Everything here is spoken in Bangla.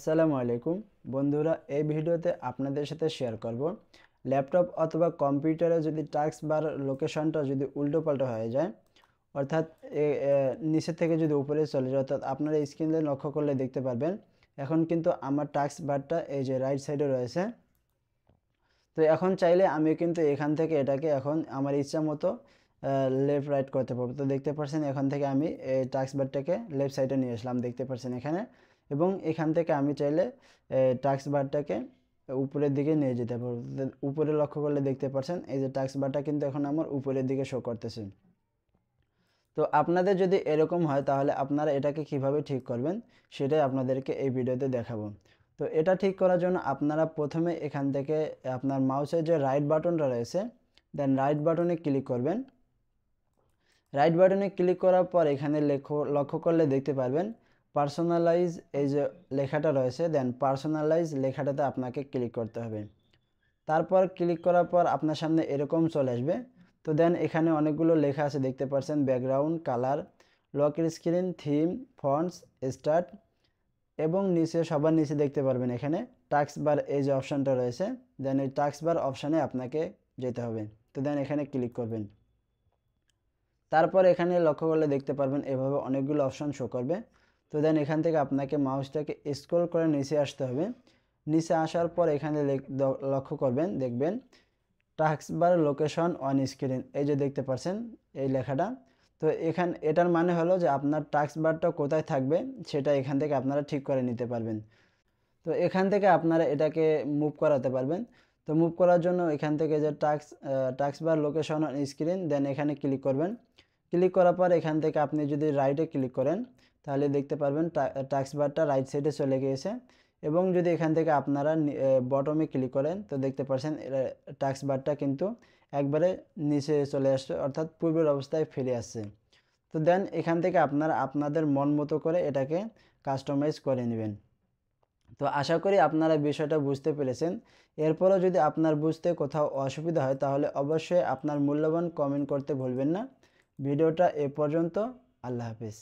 আসসালামু আলাইকুম বন্ধুরা, এই ভিডিওতে আপনাদের সাথে শেয়ার করব ল্যাপটপ অথবা কম্পিউটারে যদি টাস্ক বার লোকেশনটা যদি উল্টোপাল্টা হয়ে যায়, অর্থাৎ নিচে থেকে যদি উপরে চলে যায়, অর্থাৎ আপনারা স্ক্রিনে লক্ষ্য করলে দেখতে পারবেন এখন কিন্তু আমার টাস্ক বারটা এই যে রাইট সাইডে রয়েছে। তো এখন চাইলে আমি কিন্তু এখান থেকে এটাকে এখন আমার ইচ্ছা মতো লেফট রাইট করতে পারবো। তো দেখতে পাচ্ছেন এখান থেকে আমি এই টাস্ক বারটাকে লেফট সাইডে নিয়ে আসলাম, দেখতে পাচ্ছেন এখানে। এবং এখান থেকে আমি চাইলে টাস্ক বারটাকে উপরের দিকে নিয়ে যেতে পারবো। তো উপরে লক্ষ্য করলে দেখতে পাচ্ছেন এই যে টাস্ক বারটা কিন্তু এখন আমার উপরের দিকে শো করতেছে। তো আপনাদের যদি এরকম হয় তাহলে আপনারা এটাকে কিভাবে ঠিক করবেন সেটাই আপনাদেরকে এই ভিডিওতে দেখাবো। তো এটা ঠিক করার জন্য আপনারা প্রথমে এখান থেকে আপনার মাউসের যে রাইট বাটনটা রয়েছে, দেন রাইট বাটনে ক্লিক করবেন। রাইট বাটনে ক্লিক করার পর এখানে লক্ষ্য করলে দেখতে পারবেন পার্সোনালাইজ এই যে লেখাটা রয়েছে, দেন পার্সোনালাইজ লেখাটাতে আপনাকে ক্লিক করতে হবে। তারপর ক্লিক করার পর আপনার সামনে এরকম চলে আসবে। তো দেন এখানে অনেকগুলো লেখা আছে, দেখতে পাচ্ছেন background colour, lock screen, theme, fonts, start এবং নিচে সবার নিচে দেখতে পারবেন এখানে টাস্ক বার এই যে অপশানটা রয়েছে। দেন এই টাস্ক বার অপশানে আপনাকে যেতে হবে। তো দেন এখানে ক্লিক করবেন। তারপর এখানে লক্ষ্য করলে দেখতে পারবেন এভাবে অনেকগুলো অপশান শো করবে। তো দেন এখান থেকে আপনাকে মাউসটাকে স্ক্রল করে নিচে আসতে হবে। নিচে আসার পর এখানে লক্ষ্য করবেন, দেখবেন task bar location on screen, এই যে দেখতে পাচ্ছেন এই লেখাটা। তো এটার মানে হলো যে আপনার টাস্ক বারটা কোথায় থাকবে সেটা এখান থেকে আপনারা ঠিক করে নিতে পারবেন। তো এখান থেকে আপনারা এটাকে মুভ করাতে পারবেন। তো মুভ করার জন্য এখান থেকে যে taskbar location on screen, then এখানে ক্লিক করবেন। ক্লিক করার পর এখান থেকে আপনি যদি রাইটে ক্লিক করেন তাহলে দেখতে পারবেন টাস্ক বারটা রাইট সাইডে চলে গিয়েছে। এবং যদি এখান থেকে আপনারা বটমে ক্লিক করেন তো দেখতে পাচ্ছেন টাস্ক বারটা কিন্তু একবারে নিচে চলে আসছে, অর্থাৎ পূর্বের অবস্থায় ফিরে আসছে। তো দেন এখান থেকে আপনারা আপনাদের মন মতো করে এটাকে কাস্টমাইজ করে নেবেন। তো আশা করি আপনারা বিষয়টা বুঝতে পেরেছেন। এরপরও যদি আপনার বুঝতে কোথাও অসুবিধা হয় তাহলে অবশ্যই আপনার মূল্যবান কমেন্ট করতে ভুলবেন না। ভিডিওটা এ পর্যন্ত। আল্লাহ হাফেজ।